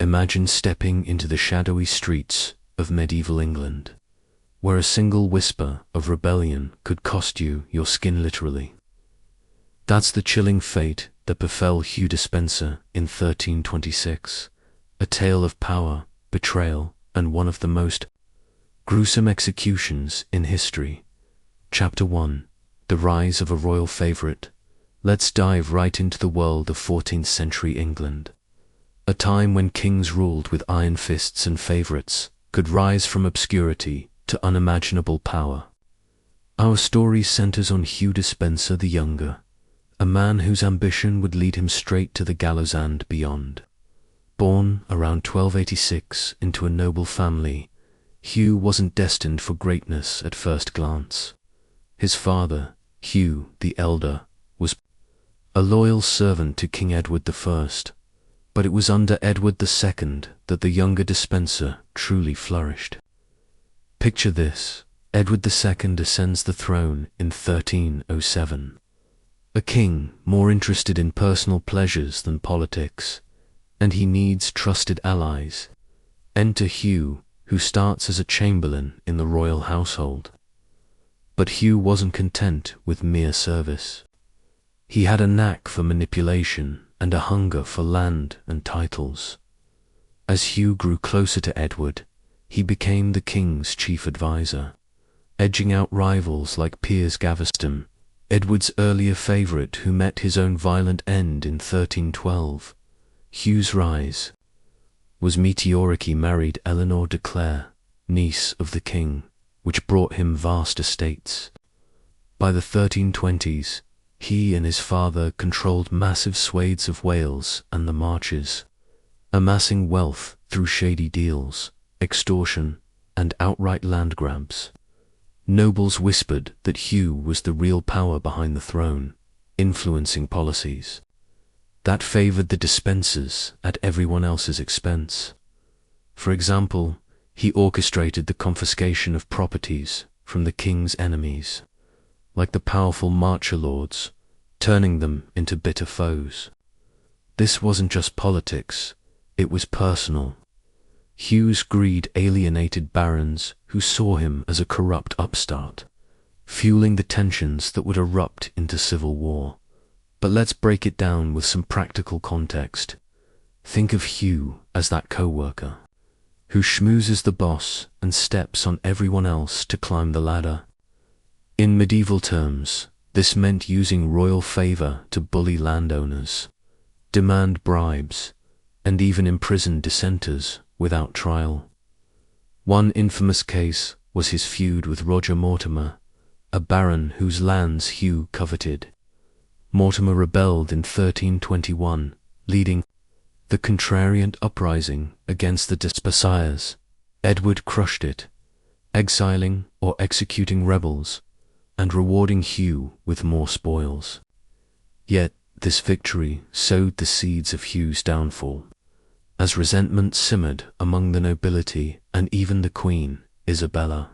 Imagine stepping into the shadowy streets of medieval England, where a single whisper of rebellion could cost you your skin literally. That's the chilling fate that befell Hugh Despenser in 1326, a tale of power, betrayal, and one of the most gruesome executions in history. Chapter 1. The Rise of a Royal Favourite. Let's dive right into the world of 14th century England, a time when kings ruled with iron fists and favourites could rise from obscurity to unimaginable power. Our story centres on Hugh Despenser the Younger, a man whose ambition would lead him straight to the gallows and beyond. Born around 1286 into a noble family, Hugh wasn't destined for greatness at first glance. His father, Hugh the Elder, was a loyal servant to King Edward I, but it was under Edward II that the younger Despenser truly flourished. Picture this: Edward II ascends the throne in 1307. A king more interested in personal pleasures than politics, and he needs trusted allies. Enter Hugh, who starts as a chamberlain in the royal household. But Hugh wasn't content with mere service. He had a knack for manipulation and a hunger for land and titles. As Hugh grew closer to Edward, he became the king's chief advisor, edging out rivals like Piers Gaveston, Edward's earlier favourite who met his own violent end in 1312. Hugh's rise was meteoric. He married Eleanor de Clare, niece of the king, which brought him vast estates. By the 1320s, he and his father controlled massive swathes of Wales and the Marches, amassing wealth through shady deals, extortion, and outright land grabs. Nobles whispered that Hugh was the real power behind the throne, influencing policies that favoured the Despensers at everyone else's expense. For example, he orchestrated the confiscation of properties from the king's enemies, like the powerful marcher lords, turning them into bitter foes. This wasn't just politics, it was personal. Hugh's greed alienated barons who saw him as a corrupt upstart, fueling the tensions that would erupt into civil war. But let's break it down with some practical context. Think of Hugh as that co-worker who schmoozes the boss and steps on everyone else to climb the ladder. In medieval terms, this meant using royal favour to bully landowners, demand bribes, and even imprison dissenters without trial. One infamous case was his feud with Roger Mortimer, a baron whose lands Hugh coveted. Mortimer rebelled in 1321, leading the contrariant uprising against the Despensers. Edward crushed it, exiling or executing rebels, and rewarding Hugh with more spoils. Yet this victory sowed the seeds of Hugh's downfall, as resentment simmered among the nobility and even the Queen Isabella,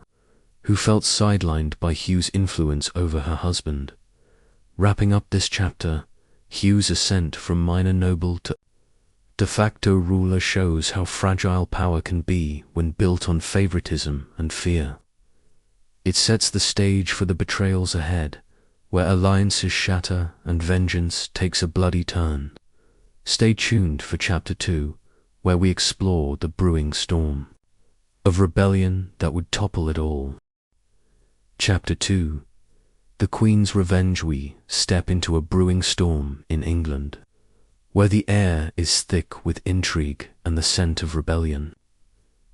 who felt sidelined by Hugh's influence over her husband. Wrapping up this chapter, Hugh's ascent from minor noble to de facto ruler shows how fragile power can be when built on favoritism and fear. It sets the stage for the betrayals ahead, where alliances shatter and vengeance takes a bloody turn. Stay tuned for Chapter 2, where we explore the brewing storm of rebellion that would topple it all. Chapter 2. The Queen's Revenge. We step into a brewing storm in England, where the air is thick with intrigue and the scent of rebellion.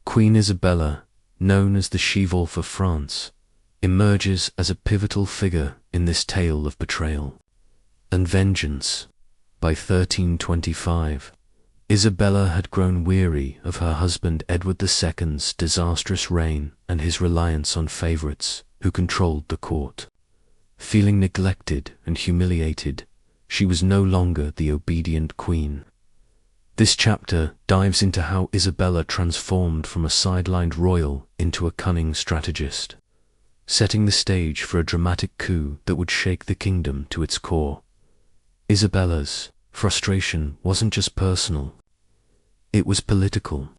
Queen Isabella, known as the She-Wolf of France, emerges as a pivotal figure in this tale of betrayal and vengeance. By 1325, Isabella had grown weary of her husband Edward II's disastrous reign and his reliance on favourites who controlled the court. Feeling neglected and humiliated, she was no longer the obedient queen. This chapter dives into how Isabella transformed from a sidelined royal into a cunning strategist, setting the stage for a dramatic coup that would shake the kingdom to its core. Isabella's frustration wasn't just personal. It was political.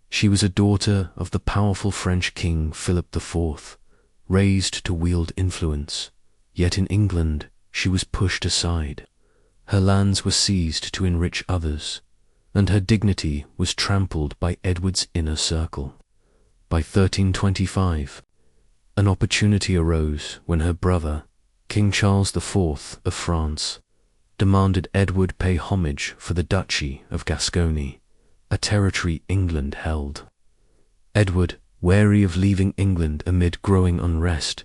She was a daughter of the powerful French king Philip IV, raised to wield influence, yet in England she was pushed aside. Her lands were seized to enrich others, and her dignity was trampled by Edward's inner circle. By 1325, an opportunity arose when her brother, King Charles IV of France, demanded Edward pay homage for the Duchy of Gascony, a territory England held. Edward, wary of leaving England amid growing unrest,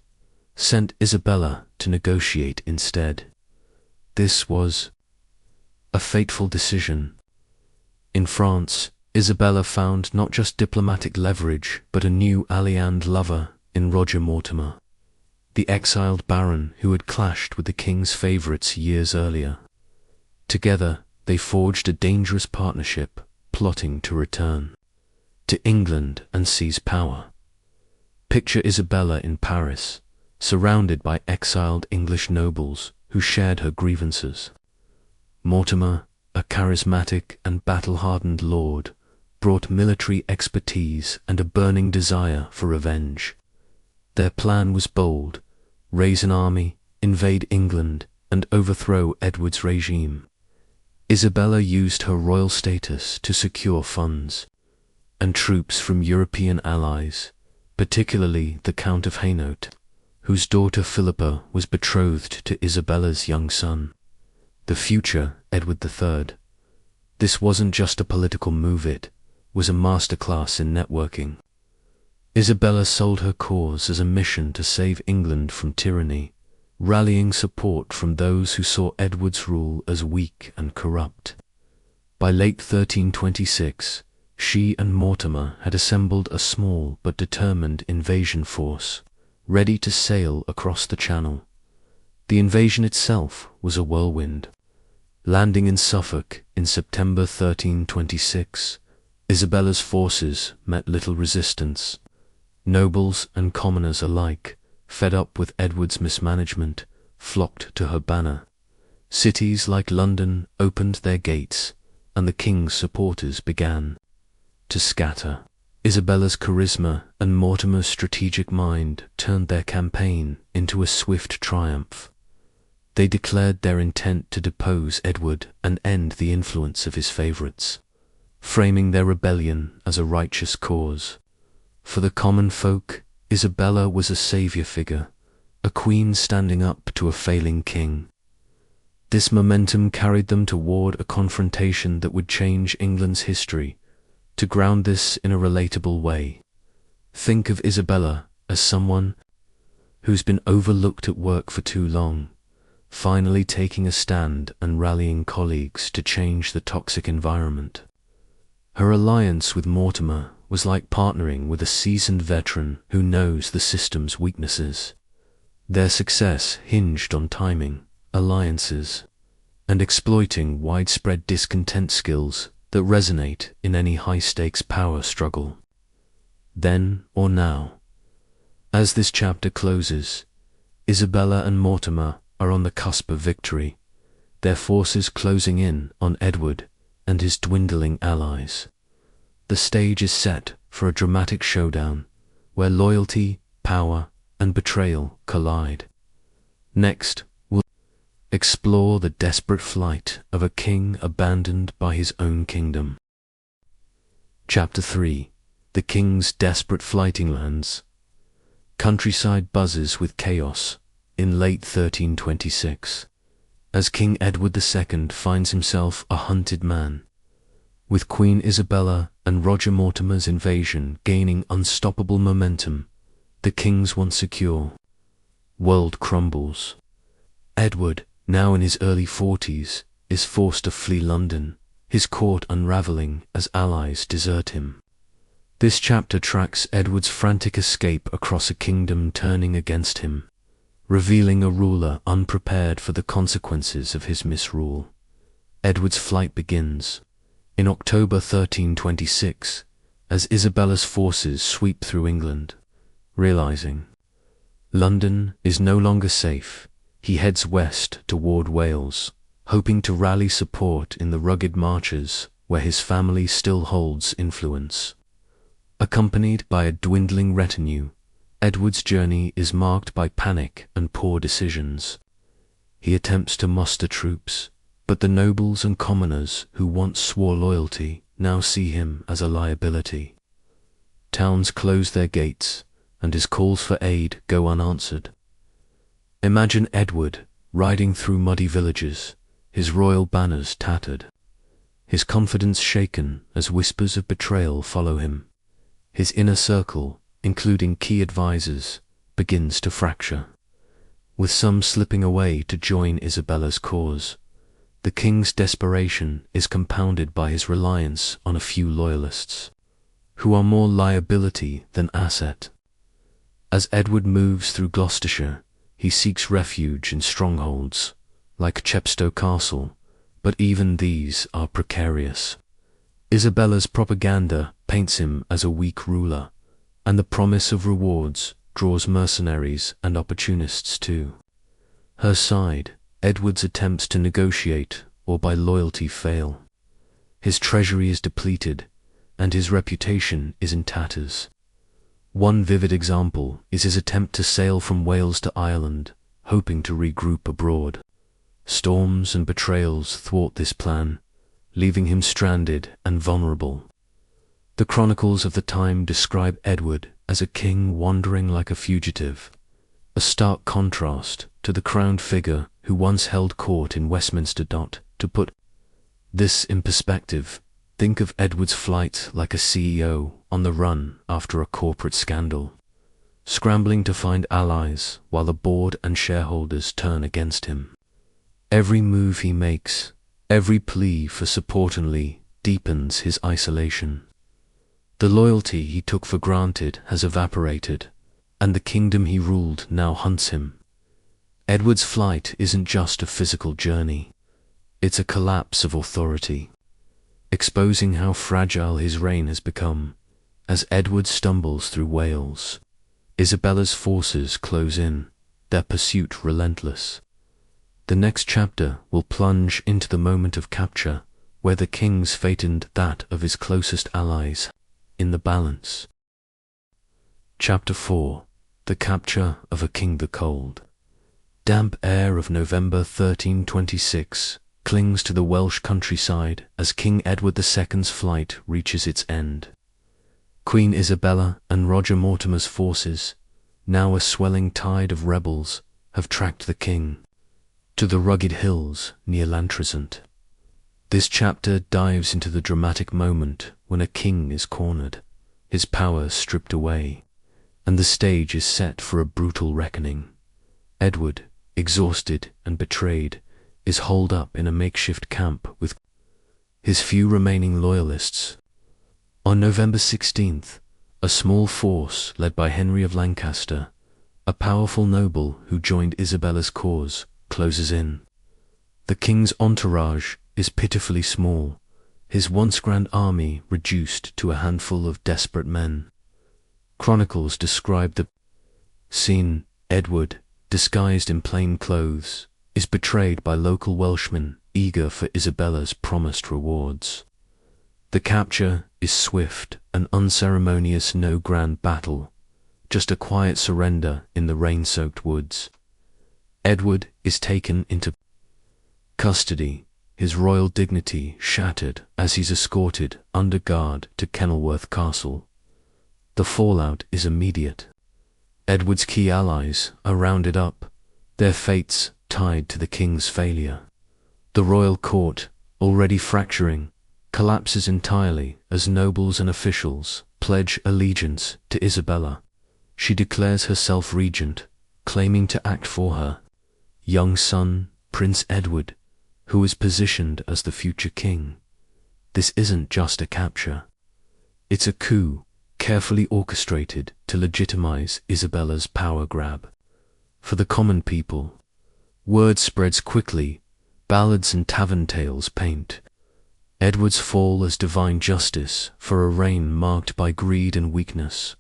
sent Isabella to negotiate instead. This was a fateful decision. In France, Isabella found not just diplomatic leverage, but a new ally and lover in Roger Mortimer, the exiled baron who had clashed with the king's favourites years earlier. Together, they forged a dangerous partnership, plotting to return to England and seize power. Picture Isabella in Paris, surrounded by exiled English nobles who shared her grievances. Mortimer, a charismatic and battle-hardened lord, brought military expertise and a burning desire for revenge. Their plan was bold: raise an army, invade England, and overthrow Edward's regime. Isabella used her royal status to secure funds and troops from European allies, particularly the Count of Hainaut, whose daughter Philippa was betrothed to Isabella's young son, the future Edward III. This wasn't just a political move, it was a masterclass in networking. Isabella sold her cause as a mission to save England from tyranny, rallying support from those who saw Edward's rule as weak and corrupt. By late 1326, she and Mortimer had assembled a small but determined invasion force, ready to sail across the Channel. The invasion itself was a whirlwind. Landing in Suffolk in September 1326, Isabella's forces met little resistance. Nobles and commoners alike, fed up with Edward's mismanagement, flocked to her banner. Cities like London opened their gates, and the king's supporters began to scatter. Isabella's charisma and Mortimer's strategic mind turned their campaign into a swift triumph. They declared their intent to depose Edward and end the influence of his favourites, framing their rebellion as a righteous cause. For the common folk, Isabella was a saviour figure, a queen standing up to a failing king. This momentum carried them toward a confrontation that would change England's history. To ground this in a relatable way, think of Isabella as someone who's been overlooked at work for too long, finally taking a stand and rallying colleagues to change the toxic environment. Her alliance with Mortimer was like partnering with a seasoned veteran who knows the system's weaknesses. Their success hinged on timing, alliances, and exploiting widespread discontent skills that resonate in any high-stakes power struggle. Then or now. As this chapter closes, Isabella and Mortimer are on the cusp of victory, their forces closing in on Edward and his dwindling allies. The stage is set for a dramatic showdown where loyalty, power, and betrayal collide. Next, we'll explore the desperate flight of a king abandoned by his own kingdom. Chapter 3: The King's Desperate Flighting Lands. Countryside buzzes with chaos in late 1326, as King Edward II finds himself a hunted man. With Queen Isabella and Roger Mortimer's invasion gaining unstoppable momentum, the king's once secure world crumbles. Edward, now in his early 40s, is forced to flee London, his court unravelling as allies desert him. This chapter tracks Edward's frantic escape across a kingdom turning against him, revealing a ruler unprepared for the consequences of his misrule. Edward's flight begins in October 1326, as Isabella's forces sweep through England. Realizing London is no longer safe, he heads west toward Wales, hoping to rally support in the rugged marches where his family still holds influence. Accompanied by a dwindling retinue, Edward's journey is marked by panic and poor decisions. He attempts to muster troops, but the nobles and commoners who once swore loyalty now see him as a liability. Towns close their gates, and his calls for aid go unanswered. Imagine Edward riding through muddy villages, his royal banners tattered, his confidence shaken as whispers of betrayal follow him. His inner circle, including key advisors, begins to fracture, with some slipping away to join Isabella's cause. The king's desperation is compounded by his reliance on a few loyalists, who are more liability than asset. As Edward moves through Gloucestershire, he seeks refuge in strongholds, like Chepstow Castle, but even these are precarious. Isabella's propaganda paints him as a weak ruler, and the promise of rewards draws mercenaries and opportunists to her side. Edward's attempts to negotiate or by loyalty fail. His treasury is depleted, and his reputation is in tatters. One vivid example is his attempt to sail from Wales to Ireland, hoping to regroup abroad. Storms and betrayals thwart this plan, leaving him stranded and vulnerable. The chronicles of the time describe Edward as a king wandering like a fugitive, a stark contrast to the crowned figure who once held court in Westminster. To put this in perspective, think of Edward's flight like a CEO on the run after a corporate scandal, scrambling to find allies while the board and shareholders turn against him. Every move he makes, every plea for support only deepens his isolation. The loyalty he took for granted has evaporated, and the kingdom he ruled now hunts him. Edward's flight isn't just a physical journey, it's a collapse of authority, exposing how fragile his reign has become. As Edward stumbles through Wales, Isabella's forces close in, their pursuit relentless. The next chapter will plunge into the moment of capture, where the king's fate and that of his closest allies in the balance. Chapter 4. The Capture of a King. The cold, damp air of November 1326 clings to the Welsh countryside as King Edward II's flight reaches its end. Queen Isabella and Roger Mortimer's forces, now a swelling tide of rebels, have tracked the king to the rugged hills near Lantrezant. This chapter dives into the dramatic moment when a king is cornered, his power stripped away, and the stage is set for a brutal reckoning. Edward, exhausted and betrayed, is holed up in a makeshift camp with his few remaining loyalists. On November 16th, a small force led by Henry of Lancaster, a powerful noble who joined Isabella's cause, closes in. The king's entourage is pitifully small, his once grand army reduced to a handful of desperate men. Chronicles describe the scene. Edward, disguised in plain clothes, is betrayed by local Welshmen eager for Isabella's promised rewards. The capture is swift and unceremonious, no grand battle, just a quiet surrender in the rain-soaked woods. Edward is taken into custody, his royal dignity shattered as he's escorted under guard to Kenilworth Castle. The fallout is immediate. Edward's key allies are rounded up, their fates tied to the king's failure. The royal court, already fracturing, collapses entirely as nobles and officials pledge allegiance to Isabella. She declares herself regent, claiming to act for her young son, Prince Edward, who is positioned as the future king. This isn't just a capture. It's a coup, carefully orchestrated to legitimize Isabella's power grab. For the common people, word spreads quickly, ballads and tavern tales paint Edward's fall as divine justice for a reign marked by greed and weakness.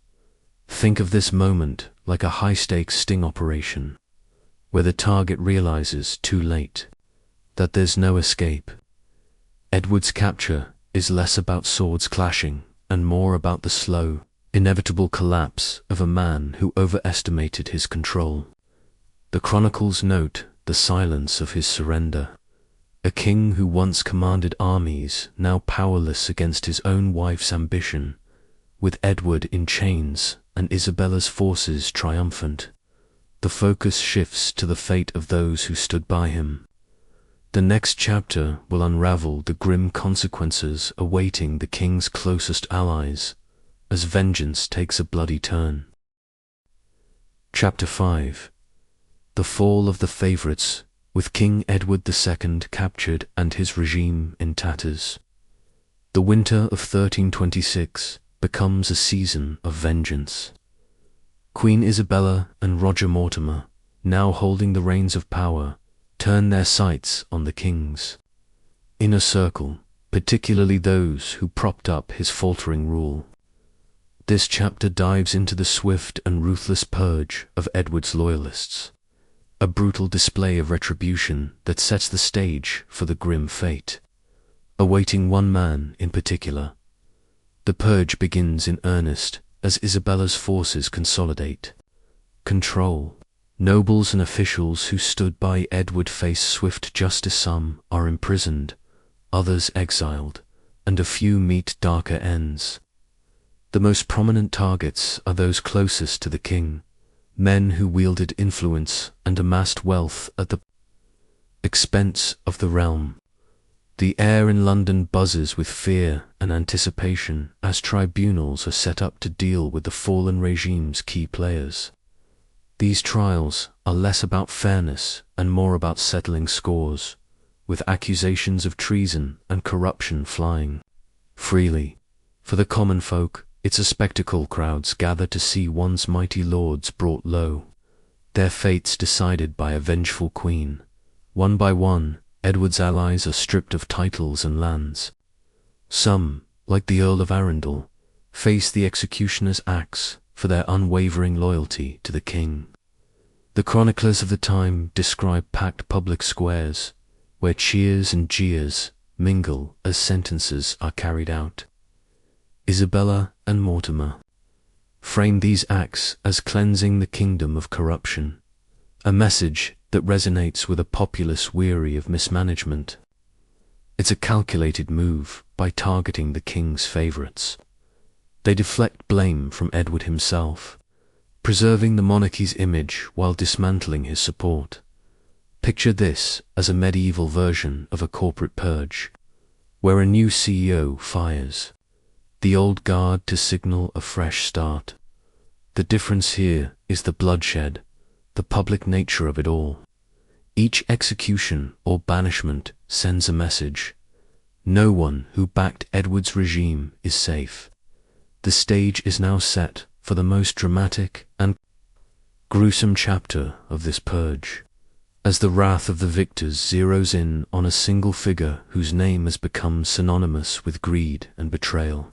Think of this moment like a high-stakes sting operation, where the target realizes too late that there's no escape. Edward's capture is less about swords clashing and more about the slow, inevitable collapse of a man who overestimated his control. The chronicles note the silence of his surrender. A king who once commanded armies, now powerless against his own wife's ambition, with Edward in chains and Isabella's forces triumphant. The focus shifts to the fate of those who stood by him. The next chapter will unravel the grim consequences awaiting the king's closest allies, as vengeance takes a bloody turn. Chapter 5. The Fall of the Favourites, with King Edward II captured and his regime in tatters. The winter of 1326 becomes a season of vengeance. Queen Isabella and Roger Mortimer, now holding the reins of power, turn their sights on the king's inner circle, particularly those who propped up his faltering rule. This chapter dives into the swift and ruthless purge of Edward's loyalists, a brutal display of retribution that sets the stage for the grim fate awaiting one man in particular. The purge begins in earnest as Isabella's forces consolidate control. Nobles and officials who stood by Edward face swift justice. Some are imprisoned, others exiled, and a few meet darker ends. The most prominent targets are those closest to the king, men who wielded influence and amassed wealth at the expense of the realm. The air in London buzzes with fear and anticipation as tribunals are set up to deal with the fallen regime's key players. These trials are less about fairness and more about settling scores, with accusations of treason and corruption flying freely. For the common folk, it's a spectacle. Crowds gather to see one's mighty lords brought low, their fates decided by a vengeful queen. One by one, Edward's allies are stripped of titles and lands. Some, like the Earl of Arundel, face the executioner's axe for their unwavering loyalty to the king. The chroniclers of the time describe packed public squares, where cheers and jeers mingle as sentences are carried out. Isabella and Mortimer frame these acts as cleansing the kingdom of corruption, a message that resonates with a populace weary of mismanagement. It's a calculated move by targeting the king's favourites. They deflect blame from Edward himself, preserving the monarchy's image while dismantling his support. Picture this as a medieval version of a corporate purge, where a new CEO fires the old guard to signal a fresh start. The difference here is the bloodshed, the public nature of it all. Each execution or banishment sends a message. No one who backed Edward's regime is safe. The stage is now set for the most dramatic and gruesome chapter of this purge, as the wrath of the victors zeroes in on a single figure whose name has become synonymous with greed and betrayal.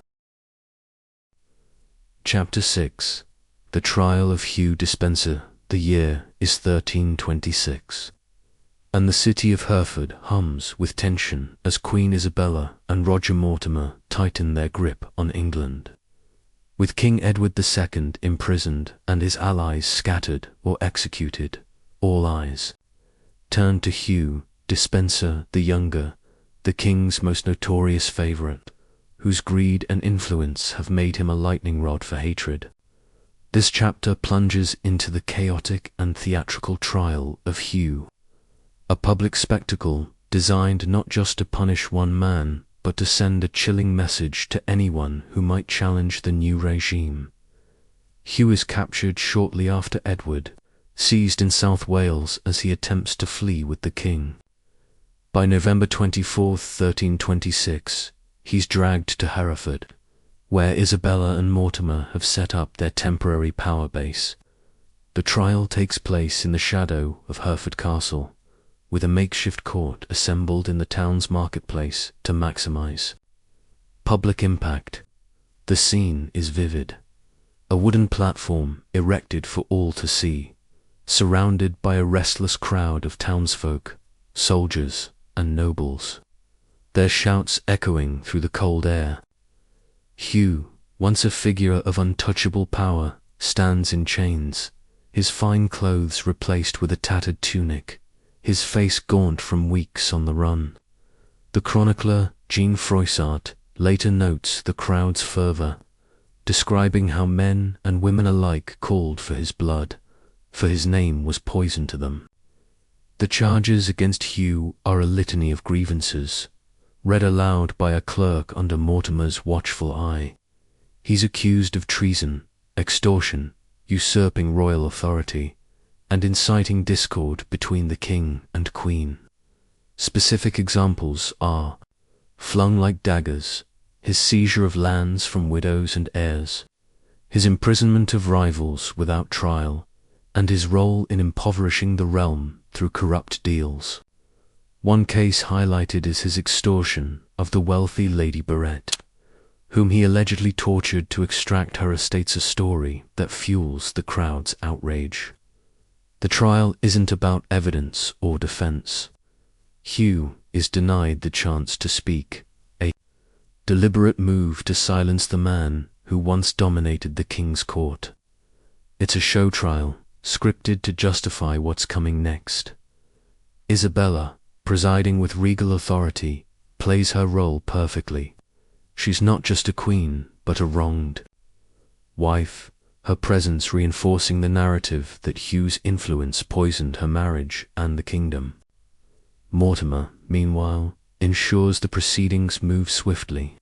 Chapter 6. The Trial of Hugh Despenser. The year is 1326, and the city of Hereford hums with tension as Queen Isabella and Roger Mortimer tighten their grip on England. With King Edward II imprisoned and his allies scattered or executed, all eyes turn to Hugh Despenser the Younger, the king's most notorious favourite, whose greed and influence have made him a lightning rod for hatred. This chapter plunges into the chaotic and theatrical trial of Hugh, a public spectacle designed not just to punish one man, but to send a chilling message to anyone who might challenge the new regime. Hugh is captured shortly after Edward, seized in South Wales as he attempts to flee with the king. By November 24, 1326, he's dragged to Hereford, where Isabella and Mortimer have set up their temporary power base. The trial takes place in the shadow of Hereford Castle, with a makeshift court assembled in the town's marketplace to maximize public impact. The scene is vivid. A wooden platform erected for all to see, surrounded by a restless crowd of townsfolk, soldiers, and nobles. their shouts echoing through the cold air. Hugh, once a figure of untouchable power, stands in chains, his fine clothes replaced with a tattered tunic, his face gaunt from weeks on the run. The chronicler Jean Froissart later notes the crowd's fervor, describing how men and women alike called for his blood, for his name was poison to them. The charges against Hugh are a litany of grievances, read aloud by a clerk under Mortimer's watchful eye. He's accused of treason, extortion, usurping royal authority, and inciting discord between the king and queen. Specific examples are flung like daggers, his seizure of lands from widows and heirs, his imprisonment of rivals without trial, and his role in impoverishing the realm through corrupt deals. One case highlighted is his extortion of the wealthy Lady Barrett, whom he allegedly tortured to extract her estate's story that fuels the crowd's outrage. The trial isn't about evidence or defense. Hugh is denied the chance to speak, a deliberate move to silence the man who once dominated the king's court. It's a show trial, scripted to justify what's coming next. Isabella, presiding with regal authority, plays her role perfectly. She's not just a queen, but a wronged wife, her presence reinforcing the narrative that Hugh's influence poisoned her marriage and the kingdom. Mortimer, meanwhile, ensures the proceedings move swiftly,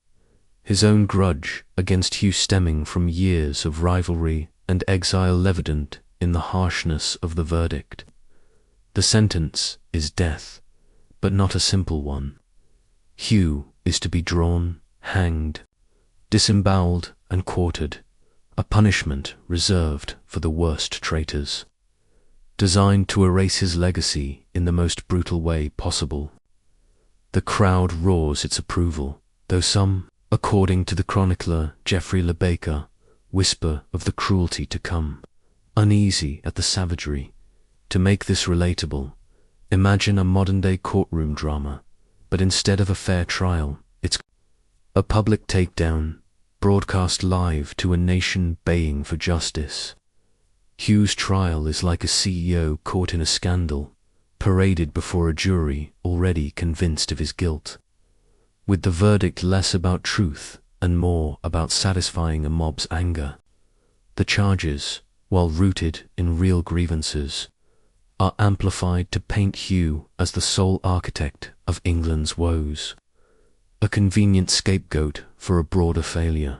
his own grudge against Hugh stemming from years of rivalry and exile evident in the harshness of the verdict. The sentence is death, but not a simple one. Hugh is to be drawn, hanged, disemboweled and quartered, a punishment reserved for the worst traitors, designed to erase his legacy in the most brutal way possible. The crowd roars its approval, though some, according to the chronicler Geoffrey Le Baker, whisper of the cruelty to come, uneasy at the savagery. To make this relatable, imagine a modern-day courtroom drama, but instead of a fair trial, it's a public takedown, broadcast live to a nation baying for justice. Hugh's trial is like a CEO caught in a scandal, paraded before a jury already convinced of his guilt, with the verdict less about truth and more about satisfying a mob's anger. The charges, while rooted in real grievances, are amplified to paint Hugh as the sole architect of England's woes, a convenient scapegoat for a broader failure.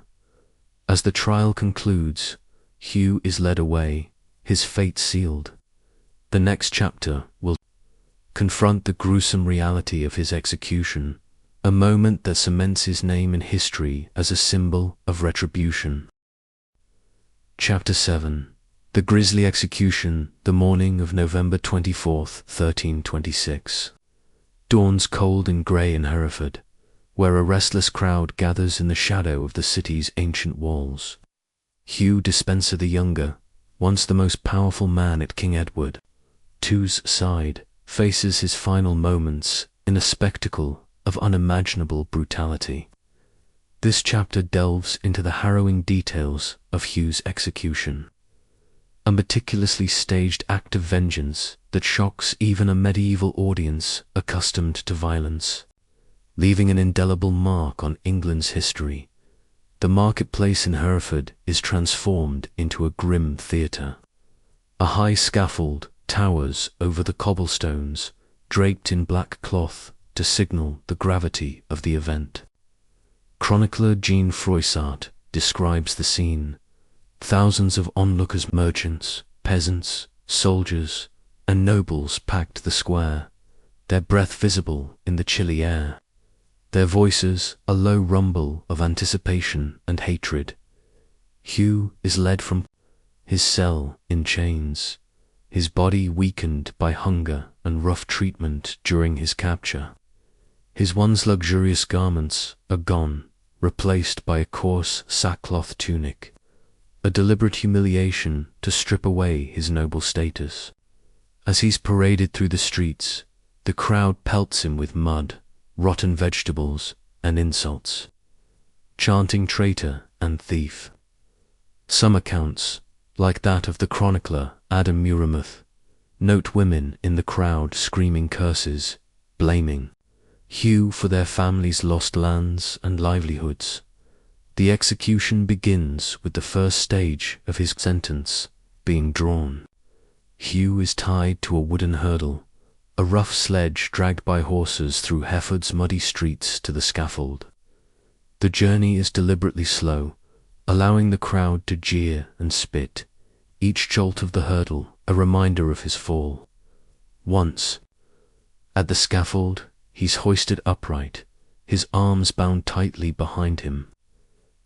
As the trial concludes, Hugh is led away, his fate sealed. The next chapter will confront the gruesome reality of his execution, a moment that cements his name in history as a symbol of retribution. Chapter 7. The Grisly Execution, the morning of November 24th, 1326. Dawn's cold and grey in Hereford, where a restless crowd gathers in the shadow of the city's ancient walls. Hugh Despenser the Younger, once the most powerful man at King Edward II's side, faces his final moments in a spectacle of unimaginable brutality. This chapter delves into the harrowing details of Hugh's execution, a meticulously staged act of vengeance that shocks even a medieval audience accustomed to violence, leaving an indelible mark on England's history. The marketplace in Hereford is transformed into a grim theatre. A high scaffold towers over the cobblestones, draped in black cloth to signal the gravity of the event. Chronicler Jean Froissart describes the scene. Thousands of onlookers, merchants, peasants, soldiers, and nobles packed the square, their breath visible in the chilly air, their voices a low rumble of anticipation and hatred. Hugh is led from his cell in chains, his body weakened by hunger and rough treatment during his capture. His once luxurious garments are gone, replaced by a coarse sackcloth tunic, a deliberate humiliation to strip away his noble status. As he's paraded through the streets, the crowd pelts him with mud, rotten vegetables, and insults, chanting traitor and thief. Some accounts, like that of the chronicler Adam Muramouth, note women in the crowd screaming curses, blaming Hugh for their family's lost lands and livelihoods. The execution begins with the first stage of his sentence being drawn. Hugh is tied to a wooden hurdle, a rough sledge dragged by horses through Hereford's muddy streets to the scaffold. The journey is deliberately slow, allowing the crowd to jeer and spit, each jolt of the hurdle a reminder of his fall. Once, at the scaffold, he's hoisted upright, his arms bound tightly behind him.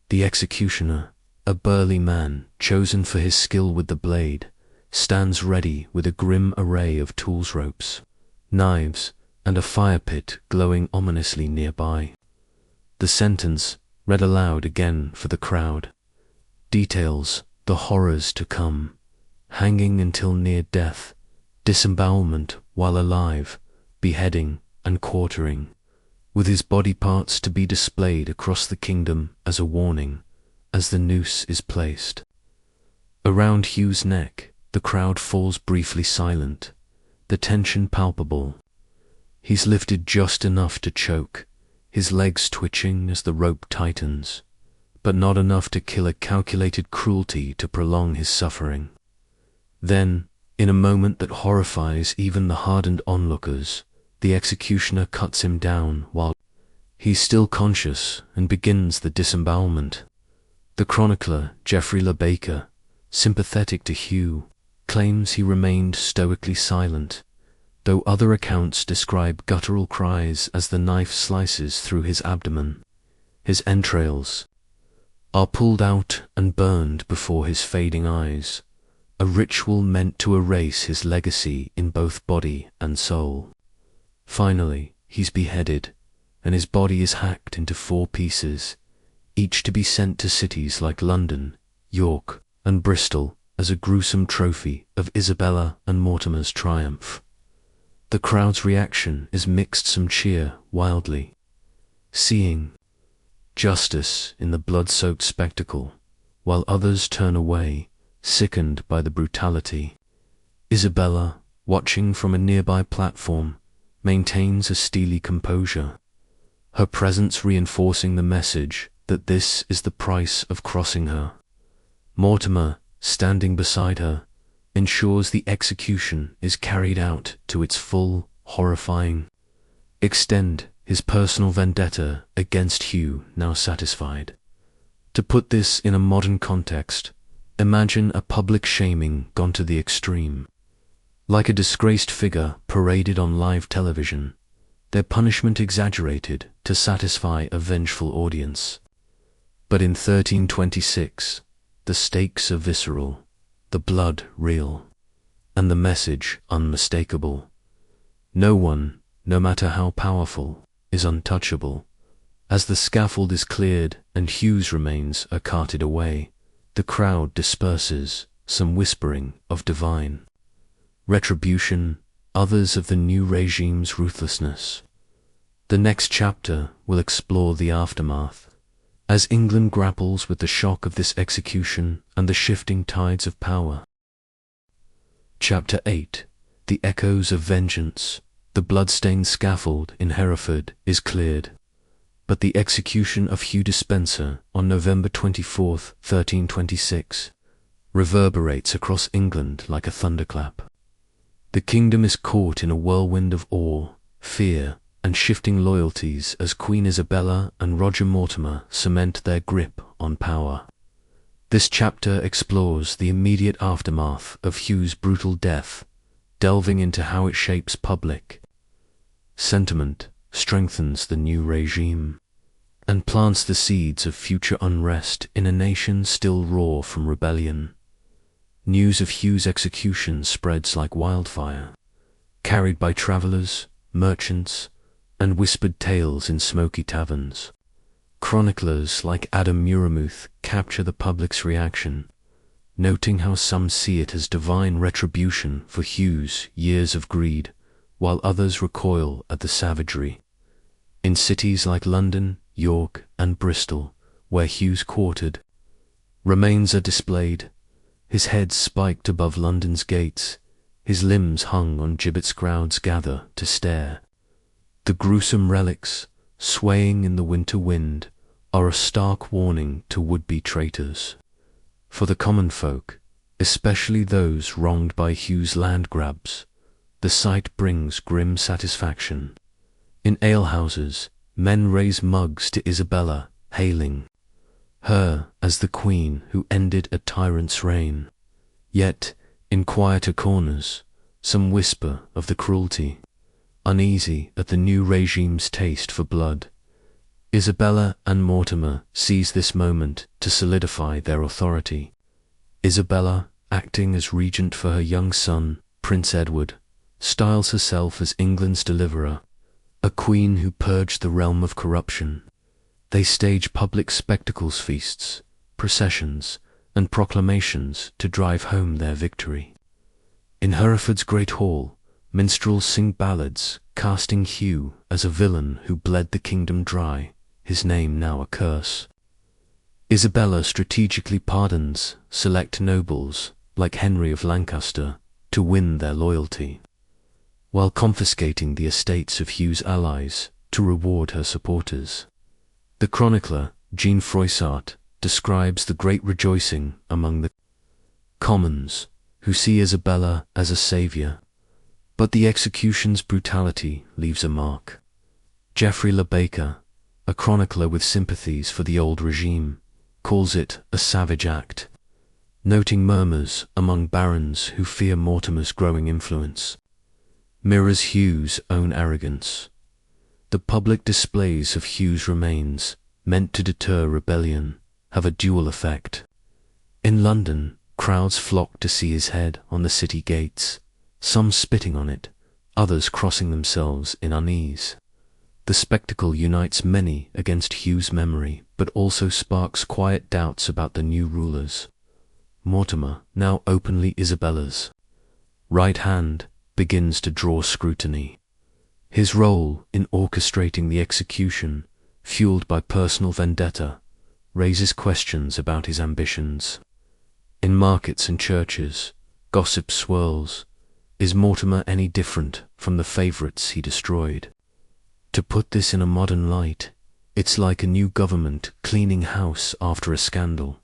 The executioner, a burly man chosen for his skill with the blade, stands ready with a grim array of tools, ropes, knives, and a fire pit glowing ominously nearby. The sentence, read aloud again for the crowd, details the horrors to come: hanging until near death, disembowelment while alive, beheading and quartering, with his body parts to be displayed across the kingdom as a warning, as the noose is placed. Around Hugh's neck, the crowd falls briefly silent, the tension palpable. He's lifted just enough to choke, his legs twitching as the rope tightens, but not enough to kill a calculated cruelty to prolong his suffering. Then, in a moment that horrifies even the hardened onlookers, the executioner cuts him down while he's still conscious and begins the disembowelment. The chronicler, Geoffrey Le Baker, sympathetic to Hugh, claims he remained stoically silent, though other accounts describe guttural cries as the knife slices through his abdomen. His entrails are pulled out and burned before his fading eyes, a ritual meant to erase his legacy in both body and soul. Finally, he's beheaded, and his body is hacked into 4 pieces, each to be sent to cities like London, York, and Bristol as a gruesome trophy of Isabella and Mortimer's triumph. The crowd's reaction is mixed, some cheer wildly, seeing justice in the blood-soaked spectacle, while others turn away, sickened by the brutality. Isabella, watching from a nearby platform, maintains a steely composure, her presence reinforcing the message that this is the price of crossing her. Mortimer, standing beside her, ensures the execution is carried out to its full, horrifying extent, his personal vendetta against Hugh now satisfied. To put this in a modern context, imagine a public shaming gone to the extreme. Like a disgraced figure paraded on live television, their punishment exaggerated to satisfy a vengeful audience. But in 1326, the stakes are visceral, the blood real, and the message unmistakable. No one, no matter how powerful, is untouchable. As the scaffold is cleared and Hugh's remains are carted away, the crowd disperses, some whispering of divine retribution, others of the new regime's ruthlessness. The next chapter will explore the aftermath, as England grapples with the shock of this execution and the shifting tides of power. Chapter 8. The Echoes of Vengeance. The blood-stained scaffold in Hereford is cleared, but the execution of Hugh Despenser on November 24, 1326, reverberates across England like a thunderclap. The kingdom is caught in a whirlwind of awe, fear, and shifting loyalties as Queen Isabella and Roger Mortimer cement their grip on power. This chapter explores the immediate aftermath of Hugh's brutal death, delving into how it shapes public sentiment, strengthens the new regime, and plants the seeds of future unrest in a nation still raw from rebellion. News of Hugh's execution spreads like wildfire, carried by travellers, merchants, and whispered tales in smoky taverns. Chroniclers like Adam Muramouth capture the public's reaction, noting how some see it as divine retribution for Hugh's years of greed, while others recoil at the savagery. In cities like London, York, and Bristol, where Hughes quartered, remains are displayed, his head spiked above London's gates, his limbs hung on gibbets, crowds gather to stare. The gruesome relics, swaying in the winter wind, are a stark warning to would-be traitors. For the common folk, especially those wronged by Hugh's land grabs, the sight brings grim satisfaction. In alehouses, men raise mugs to Isabella, hailing her as the queen who ended a tyrant's reign. Yet, in quieter corners, some whisper of the cruelty, uneasy at the new regime's taste for blood. Isabella and Mortimer seize this moment to solidify their authority. Isabella, acting as regent for her young son, Prince Edward, styles herself as England's deliverer, a queen who purged the realm of corruption. They stage public spectacles, feasts, processions, and proclamations to drive home their victory. In Hereford's great hall, minstrels sing ballads, casting Hugh as a villain who bled the kingdom dry, his name now a curse. Isabella strategically pardons select nobles, like Henry of Lancaster, to win their loyalty, while confiscating the estates of Hugh's allies to reward her supporters. The chronicler, Jean Froissart, describes the great rejoicing among the commons, who see Isabella as a saviour. But the execution's brutality leaves a mark. Geoffrey Le Baker, a chronicler with sympathies for the old regime, calls it a savage act, noting murmurs among barons who fear Mortimer's growing influence. Mirrors Hugh's own arrogance. The public displays of Hugh's remains, meant to deter rebellion, have a dual effect. In London, crowds flock to see his head on the city gates, some spitting on it, others crossing themselves in unease. The spectacle unites many against Hugh's memory, but also sparks quiet doubts about the new rulers. Mortimer, now openly Isabella's right hand, begins to draw scrutiny. His role in orchestrating the execution, fueled by personal vendetta, raises questions about his ambitions. In markets and churches, gossip swirls. Is Mortimer any different from the favourites he destroyed? To put this in a modern light, it's like a new government cleaning house after a scandal,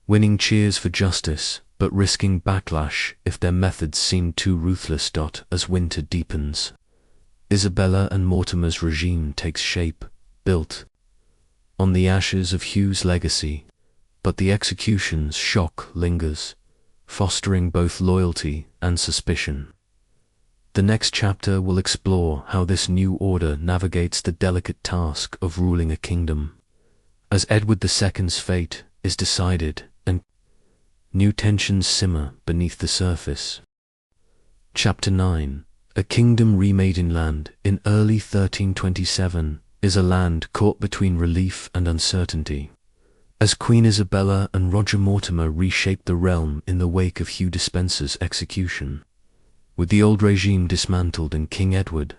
winning cheers for justice, but risking backlash if their methods seem too ruthless. As winter deepens, Isabella and Mortimer's regime takes shape, built on the ashes of Hugh's legacy, but the execution's shock lingers, fostering both loyalty and suspicion. The next chapter will explore how this new order navigates the delicate task of ruling a kingdom, as Edward II's fate is decided and new tensions simmer beneath the surface. Chapter 9. A kingdom remade inland in early 1327 is a land caught between relief and uncertainty, as Queen Isabella and Roger Mortimer reshaped the realm in the wake of Hugh Despenser's execution. With the old regime dismantled and King Edward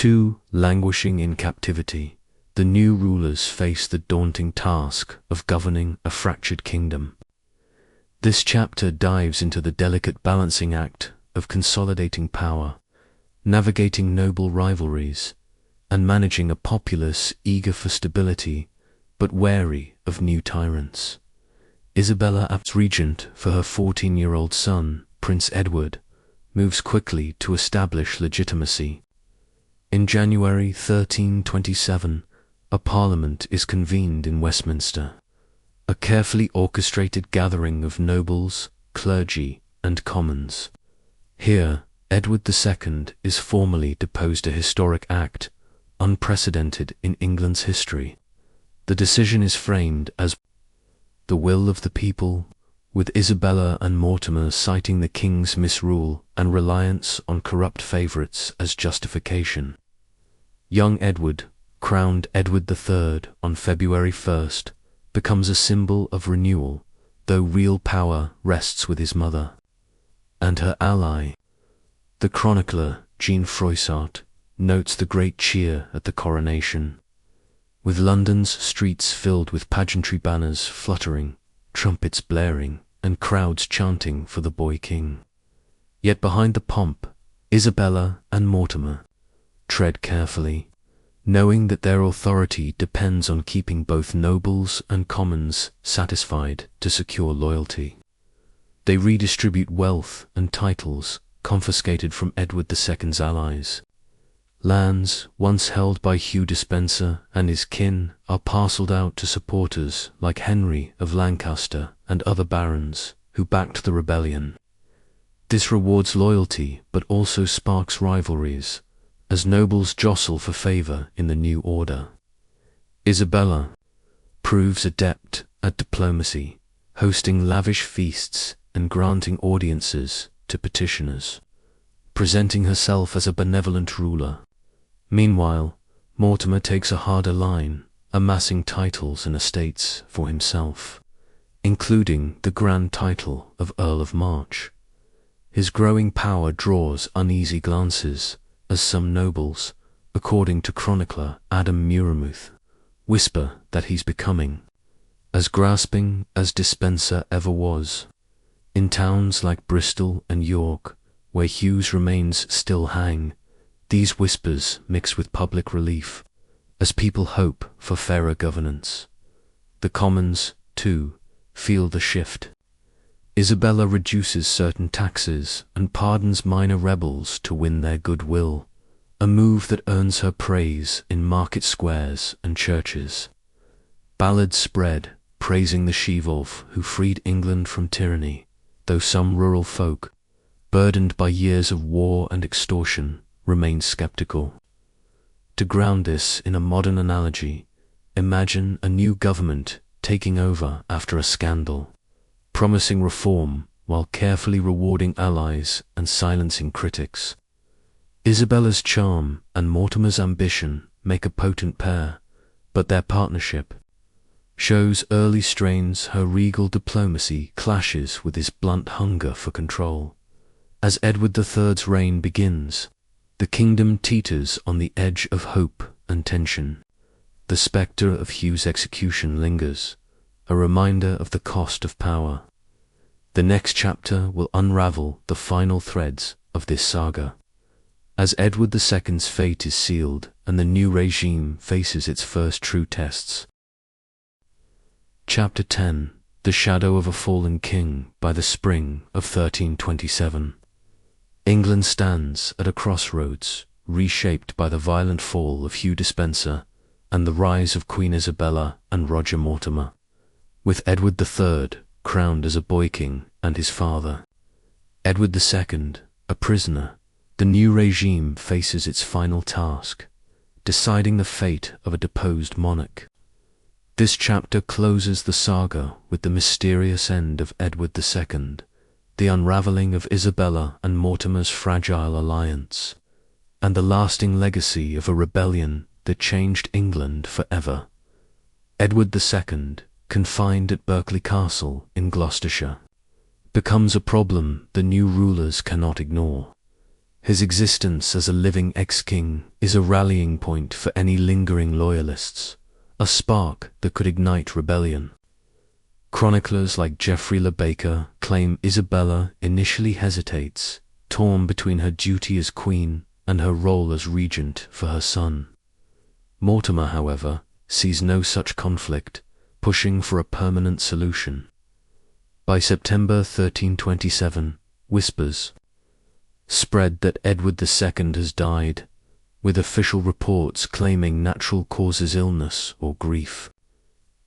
II languishing in captivity, the new rulers face the daunting task of governing a fractured kingdom. This chapter dives into the delicate balancing act of consolidating power, navigating noble rivalries, and managing a populace eager for stability but wary of new tyrants. Isabella, as regent for her 14-year-old son, Prince Edward, moves quickly to establish legitimacy. In January 1327, a parliament is convened in Westminster, a carefully orchestrated gathering of nobles, clergy, and commons. Here, Edward II is formally deposed, a historic act, unprecedented in England's history. The decision is framed as the will of the people, with Isabella and Mortimer citing the king's misrule and reliance on corrupt favourites as justification. Young Edward, crowned Edward III on February 1st, becomes a symbol of renewal, though real power rests with his mother and her ally. The chronicler, Jean Froissart, notes the great cheer at the coronation, with London's streets filled with pageantry banners fluttering, trumpets blaring, and crowds chanting for the boy king. Yet behind the pomp, Isabella and Mortimer tread carefully, knowing that their authority depends on keeping both nobles and commons satisfied to secure loyalty. They redistribute wealth and titles confiscated from Edward II's allies. Lands once held by Hugh Despenser and his kin are parcelled out to supporters like Henry of Lancaster and other barons who backed the rebellion. This rewards loyalty but also sparks rivalries, as nobles jostle for favour in the new order. Isabella proves adept at diplomacy, hosting lavish feasts and granting audiences to petitioners, presenting herself as a benevolent ruler. Meanwhile, Mortimer takes a harder line, amassing titles and estates for himself, including the grand title of Earl of March. His growing power draws uneasy glances, as some nobles, according to chronicler Adam Muirmuth, whisper that he's becoming as grasping as Despenser ever was. In towns like Bristol and York, where Hugh's remains still hang, these whispers mix with public relief, as people hope for fairer governance. The commons, too, feel the shift. Isabella reduces certain taxes and pardons minor rebels to win their goodwill, a move that earns her praise in market squares and churches. Ballads spread, praising the she-wolf who freed England from tyranny, though some rural folk, burdened by years of war and extortion, remain skeptical. To ground this in a modern analogy, imagine a new government taking over after a scandal, promising reform while carefully rewarding allies and silencing critics. Isabella's charm and Mortimer's ambition make a potent pair, but their partnership shows early strains. Her regal diplomacy clashes with his blunt hunger for control. As Edward III's reign begins, the kingdom teeters on the edge of hope and tension. The spectre of Hugh's execution lingers, a reminder of the cost of power. The next chapter will unravel the final threads of this saga, as Edward II's fate is sealed and the new regime faces its first true tests. Chapter 10: The Shadow of a Fallen King. By the spring of 1327, England stands at a crossroads, reshaped by the violent fall of Hugh Despenser and the rise of Queen Isabella and Roger Mortimer, with Edward III crowned as a boy king and his father, Edward II, a prisoner. The new regime faces its final task, deciding the fate of a deposed monarch. This chapter closes the saga with the mysterious end of Edward II, the unraveling of Isabella and Mortimer's fragile alliance, and the lasting legacy of a rebellion that changed England forever. Edward II, confined at Berkeley Castle in Gloucestershire, becomes a problem the new rulers cannot ignore. His existence as a living ex-king is a rallying point for any lingering loyalists, a spark that could ignite rebellion. Chroniclers like Geoffrey Le Baker claim Isabella initially hesitates, torn between her duty as queen and her role as regent for her son. Mortimer, however, sees no such conflict, pushing for a permanent solution. By September 1327, whispers spread that Edward II has died, with official reports claiming natural causes illness or grief.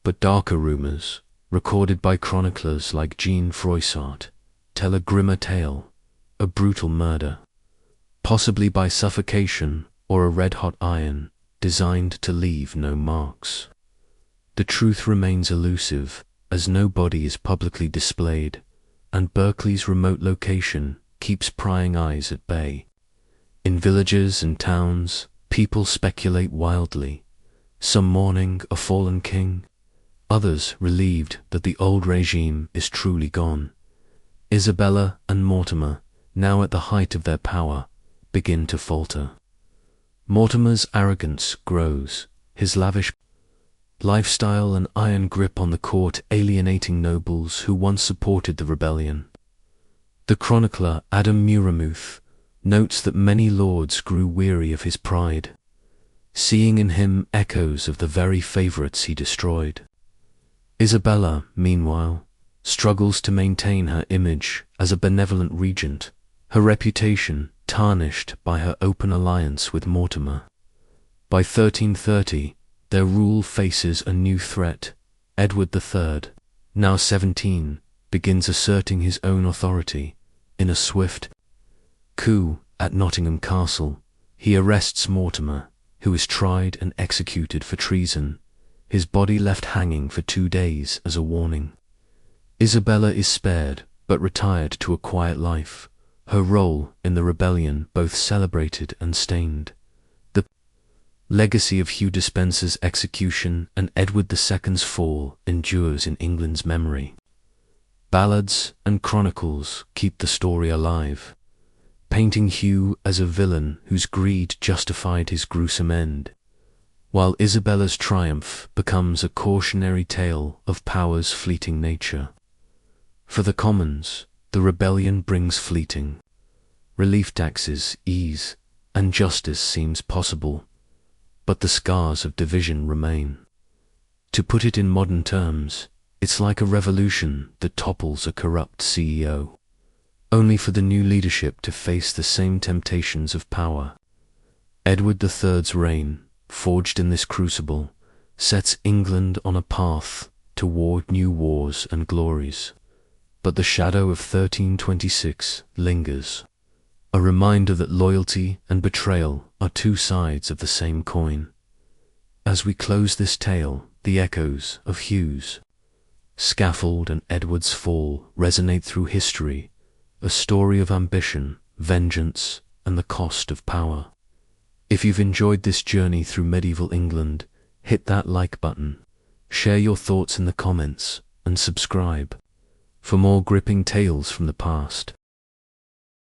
But darker rumours, recorded by chroniclers like Jean Froissart, tell a grimmer tale, a brutal murder, possibly by suffocation or a red-hot iron designed to leave no marks. The truth remains elusive, as no body is publicly displayed, and Berkeley's remote location keeps prying eyes at bay. In villages and towns, people speculate wildly, some mourning a fallen king, others relieved that the old regime is truly gone. Isabella and Mortimer, now at the height of their power, begin to falter. Mortimer's arrogance grows, his lavish lifestyle and iron grip on the court alienating nobles who once supported the rebellion. The chronicler Adam Muirmuth notes that many lords grew weary of his pride, seeing in him echoes of the very favourites he destroyed. Isabella, meanwhile, struggles to maintain her image as a benevolent regent, her reputation tarnished by her open alliance with Mortimer. By 1330, their rule faces a new threat. Edward III, now 17, begins asserting his own authority. In a swift coup at Nottingham Castle, he arrests Mortimer, who is tried and executed for treason, his body left hanging for 2 days as a warning. Isabella is spared, but retired to a quiet life, her role in the rebellion both celebrated and stained. The legacy of Hugh Despenser's execution and Edward II's fall endures in England's memory. Ballads and chronicles keep the story alive, painting Hugh as a villain whose greed justified his gruesome end, while Isabella's triumph becomes a cautionary tale of power's fleeting nature. For the commons, the rebellion brings fleeting. Relief taxes ease, and justice seems possible, but the scars of division remain. To put it in modern terms, it's like a revolution that topples a corrupt CEO, only for the new leadership to face the same temptations of power. Edward III's reign, forged in this crucible, sets England on a path toward new wars and glories. But the shadow of 1326 lingers, a reminder that loyalty and betrayal are two sides of the same coin. As we close this tale, the echoes of Hugh's scaffold and Edward's fall resonate through history, a story of ambition, vengeance, and the cost of power. If you've enjoyed this journey through medieval England, hit that like button, share your thoughts in the comments, and subscribe for more gripping tales from the past.